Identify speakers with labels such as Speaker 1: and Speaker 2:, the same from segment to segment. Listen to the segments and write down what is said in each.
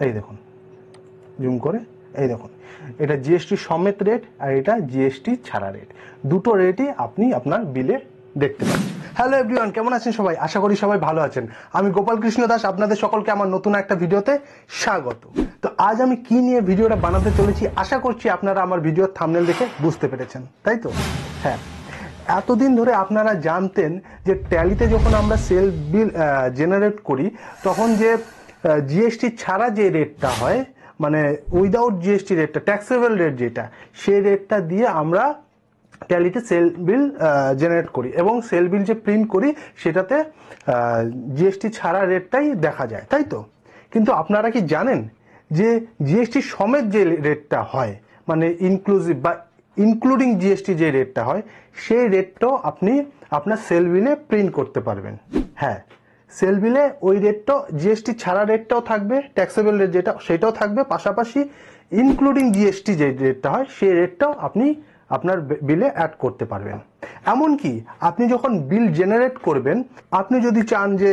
Speaker 1: এই দেখুন, জুম করে এই দেখুন, এটা জিএসটি সমেত রেট আর এটা জিএসটি ছাড়া রেট, দুটো রেটই আপনি আপনার বিলে দেখতে পাচ্ছেন। হ্যালো এভরিওয়ান, কেমন আছেন সবাই? আশা করি সবাই ভালো আছেন। আমি গোপাল কৃষ্ণ দাস, আপনাদের সকলকে আমার নতুন একটা ভিডিওতে স্বাগত। তো আজ আমি কি নিয়ে ভিডিওটা বানাতে চলেছি আশা করছি আপনারা আমার ভিডিওর থাম্বনেল দেখে বুঝতে পেরেছেন, তাই তো? হ্যাঁ, এতদিন ধরে আপনারা জানতেন যে ট্যালিতে যখন আমরা সেল বিল জেনারেট করি তখন যে জিএসটি ছাড়া যে রেটটা হয়, মানে উইদাউট জিএসটি রেটটা, ট্যাক্সেবল রেট যেটা, সেই রেটটা দিয়ে আমরা ট্যালিতে সেল বিল জেনারেট করি এবং সেল বিল যে প্রিন্ট করি সেটাতে জিএসটি ছাড়া রেটটাই দেখা যায়, তাই তো? কিন্তু আপনারা কি জানেন যে জিএসটি সমেত যে রেটটা হয়, মানে ইনক্লুসিভ বা ইনক্লুডিং জিএসটি যে রেটটা হয়, সেই রেটটাও আপনি আপনার সেল বিলে প্রিন্ট করতে পারবেন। হ্যাঁ, সেল বিলে ওই রেটটাও, জিএসটি ছাড়া রেটটাও থাকবে, ট্যাক্সেবল রেট যেটা সেটাও থাকবে, পাশাপাশি ইনক্লুডিং জিএসটি যে রেটটা হয় সেই রেটটাও আপনি আপনার বিলে অ্যাড করতে পারবেন। এমনকি আপনি যখন বিল জেনারেট করবেন, আপনি যদি চান যে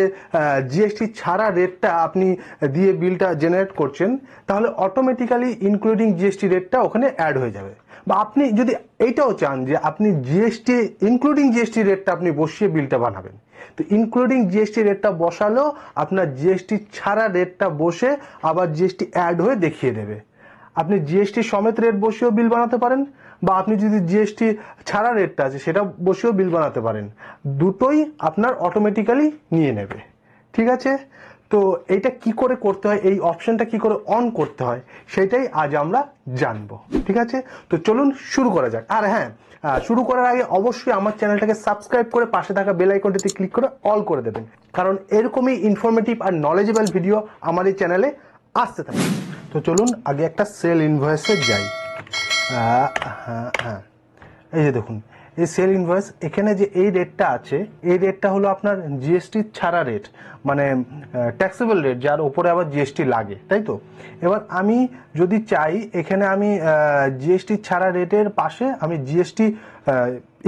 Speaker 1: জিএসটি ছাড়া রেটটা আপনি দিয়ে বিলটা জেনারেট করছেন, তাহলে অটোমেটিক্যালি ইনক্লুডিং জিএসটি রেটটা ওখানে অ্যাড হয়ে যাবে। বা আপনি যদি এইটাও চান যে আপনি জিএসটি ইনক্লুডিং জিএসটি রেটটা আপনি বসিয়ে বিলটা বানাবেন, তো ইনক্লুডিং জিএসটি রেটটা বসালেও আপনার জিএসটি ছাড়া রেটটা বসে আবার জিএসটি অ্যাড হয়ে দেখিয়ে দেবে। আপনি জিএসটি সমেত রেট বসেও বিল বানাতে পারেন, বা আপনি যদি জিএসটি ছাড়া রেটটা আছে সেটা বসেও বিল বানাতে পারেন, দুটোই আপনার অটোমেটিক্যালি নিয়ে নেবে। ঠিক আছে? তো এইটা কি করে করতে হয়, এই অপশনটা কি করে অন করতে হয়, সেটাই আজ আমরা জানবো। ঠিক আছে? তো চলুন শুরু করা যাক। আর হ্যাঁ, শুরু করার আগে অবশ্যই আমার চ্যানেলটাকে সাবস্ক্রাইব করে পাশে থাকা বেল আইকনটিতে ক্লিক করে অল করে দেবেন, কারণ এরকমই ইনফরমেটিভ আর নলেজেবল ভিডিও আমার এই চ্যানেলে আসতে থাকে। তো চলুন আগে একটা সেল ইনভয়েসে যাই। হ্যাঁ, এই যে দেখুন, এই সেল ইনভয়েস, এখানে যে এই রেটটা আছে, এই রেটটা হলো আপনার জিএসটি ছাড়া রেট, মানে ট্যাক্সেবল রেট, যার উপরে আবার জিএসটি লাগে, তাই তো? এবার আমি যদি চাই এখানে আমি জিএসটি ছাড়া রেটের পাশে আমি জিএসটি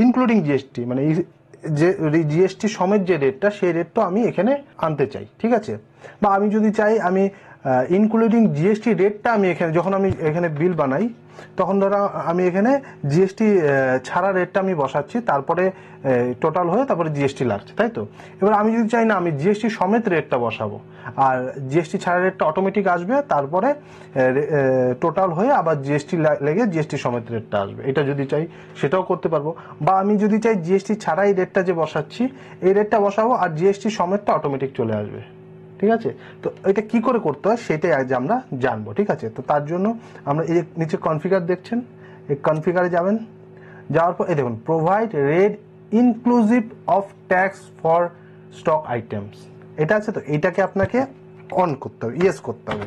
Speaker 1: ইনক্লুডিং জিএসটি, মানে যে জিএসটি সমেত যে রেটটা, সেই রেটটা আমি এখানে আনতে চাই। ঠিক আছে? বা আমি যদি চাই আমি ইনক্লুডিং জিএসটি রেটটা আমি এখানে, যখন আমি এখানে বিল বানাই তখন ধরো আমি এখানে জিএসটি ছাড়া রেটটা আমি বসাচ্ছি, তারপরে টোটাল হয়ে তারপরে জিএসটি লাগছে, তাই তো? এবার আমি যদি চাই না আমি জিএসটি সমেত রেটটা বসাবো, আর জিএসটি ছাড়া রেটটা অটোমেটিক আসবে, তারপরে টোটাল হয়ে আবার জিএসটি লেগে জিএসটি সমেত রেটটা আসবে, এটা যদি চাই সেটাও করতে পারবো। বা আমি যদি চাই জিএসটি ছাড়াই রেটটা যে বসাচ্ছি এই রেটটা বসাবো আর জিএসটি সমেতটা অটোমেটিক চলে আসবে। ঠিক আছে? তো এটা কি করে করতে হয় সেটাই আজ আমরা জানবো। ঠিক আছে? তো তার জন্য আমরা এই নিচে কনফিগার দেখছেন, এই কনফিগারে যাবেন, যাওয়ার পর এই দেখুন provide rate inclusive of tax for stock items, এটা আছে। তো এইটাকে আপনাকে অন করতে হবে, ইয়েস করতে হবে,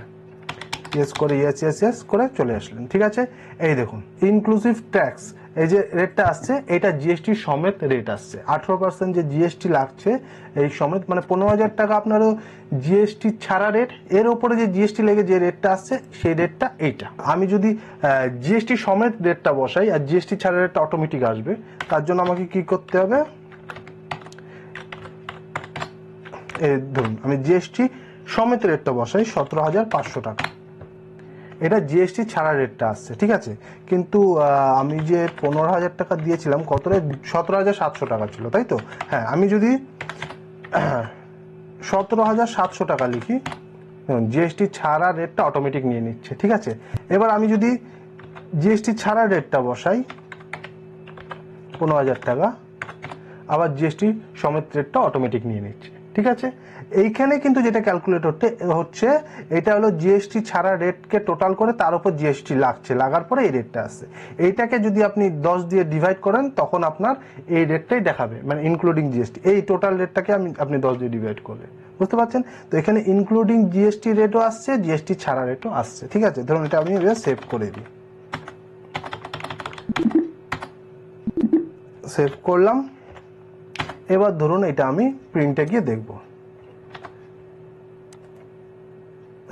Speaker 1: ইয়েস করে ইয়েস করে চলে আসলেন। ঠিক আছে? এই দেখুন ইনক্লুসিভ ট্যাক্স, এই যে রেটটা আসছে এটা জিএসটি সমেত রেট আসছে, 18% যে জিএসটি লাগছে এই সমেত, মানে 15,000 টাকা আপনারও জিএসটি ছাড়া রেট, এর উপরে যে জিএসটি লেগে যে রেটটা আসছে সেই রেটটা এইটা। আমি যদি জিএসটি সমেত রেটটা বসাই আর জিএসটি ছাড়া রেটটা অটোমেটিক আসবে, তার জন্য আমাকে কি করতে হবে, এই ধরুন আমি জিএসটি সমেত রেটটা বসাই 17,500 টাকা, এটা জিএসটি ছাড়া রেটটা আসছে। ঠিক আছে? কিন্তু আমি যে 15,000 টাকা দিয়েছিলাম, কতটা, 17,700 টাকা ছিল, তাই তো? হ্যাঁ, আমি যদি 17,700 টাকা লিখি, জিএসটি ছাড়া রেটটা অটোমেটিক নিয়ে নিচ্ছে। ঠিক আছে? এবার আমি যদি জিএসটি ছাড়া রেটটা বসাই 15,000 টাকা, আবার জিএসটি সমেত রেটটা অটোমেটিক নিয়ে নিচ্ছে। ঠিক আছে? এইখানে কিন্তু যেটা ক্যালকুলেট হচ্ছে এটা হলো জিএসটি ছাড়া রেটকে টোটাল করে তার উপর জিএসটি লাগছে, লাগার পরে এই রেটটা আসছে। এইটাকে যদি আপনি 10 দিয়ে ডিভাইড করেন তখন আপনার এই রেটটাই দেখাবে, মানে ইনক্লুডিং জিএসটি, এই টোটাল রেটটাকে আপনি 10 দিয়ে ডিভাইড করলে, বুঝতে পারছেন? তো এখানে ইনক্লুডিং জিএসটি রেটও আসছে, জিএসটি ছাড়া রেটও আসছে। ঠিক আছে? ধরুন এটা আমি সেভ করে দিই, সেভ করলাম। এবার ধরুন এটা আমি প্রিন্টে গিয়ে দেখব,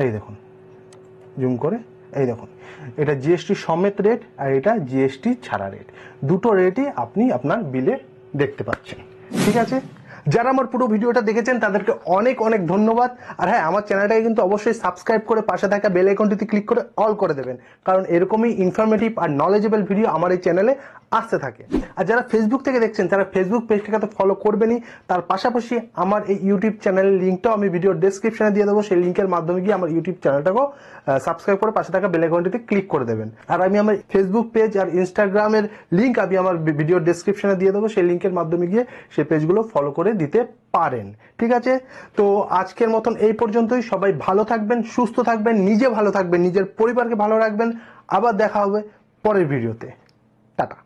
Speaker 1: এই দেখুন, জুম করে এই দেখুন, এটা জিএসটি সমেত রেট আর এটা জিএসটি ছাড়া রেট, দুটো রেটই আপনি আপনার বিলে দেখতে পাচ্ছেন। ঠিক আছে? যারা আমার পুরো ভিডিওটা দেখেছেন তাদেরকে অনেক অনেক ধন্যবাদ। আর হ্যাঁ, আমার চ্যানেলটাকে কিন্তু অবশ্যই সাবস্ক্রাইব করে পাশে থাকা বেল আইকনটিতে ক্লিক করে অল করে দেবেন, কারণ এরকমই ইনফরমেটিভ আর নলেজেবল ভিডিও আমার এই চ্যানেলে আসতে থাকে। আর যারা ফেসবুক থেকে দেখছেন তারা ফেসবুক পেজটাকে তো ফলো করবেনই, তার পাশাপাশি আমার এই ইউটিউব চ্যানেলের লিঙ্কটাও আমি ভিডিওর ডেসক্রিপশনে দিয়ে দেবো। সেই লিঙ্কের মাধ্যমে গিয়ে আমার ইউটিউব চ্যানেলটাকেও সাবস্ক্রাইব করে পাশে থাকা বেল আইকনটিতে ক্লিক করে দেবেন। আর আমি আমার ফেসবুক পেজ আর ইনস্টাগ্রামের লিঙ্ক আমি আমার ভিডিওর ডেসক্রিপশনে দিয়ে দেবো, সেই লিঙ্কের মাধ্যমে গিয়ে সেই পেজগুলো ফলো করে দিতে পারেন। ঠিক আছে, তো আজকের মতন এই পর্যন্তই। সবাই ভালো থাকবেন, সুস্থ থাকবেন, নিজে ভালো থাকবেন, নিজের পরিবারকে ভালো রাখবেন। আবার দেখা হবে পরের ভিডিওতে। টাটা।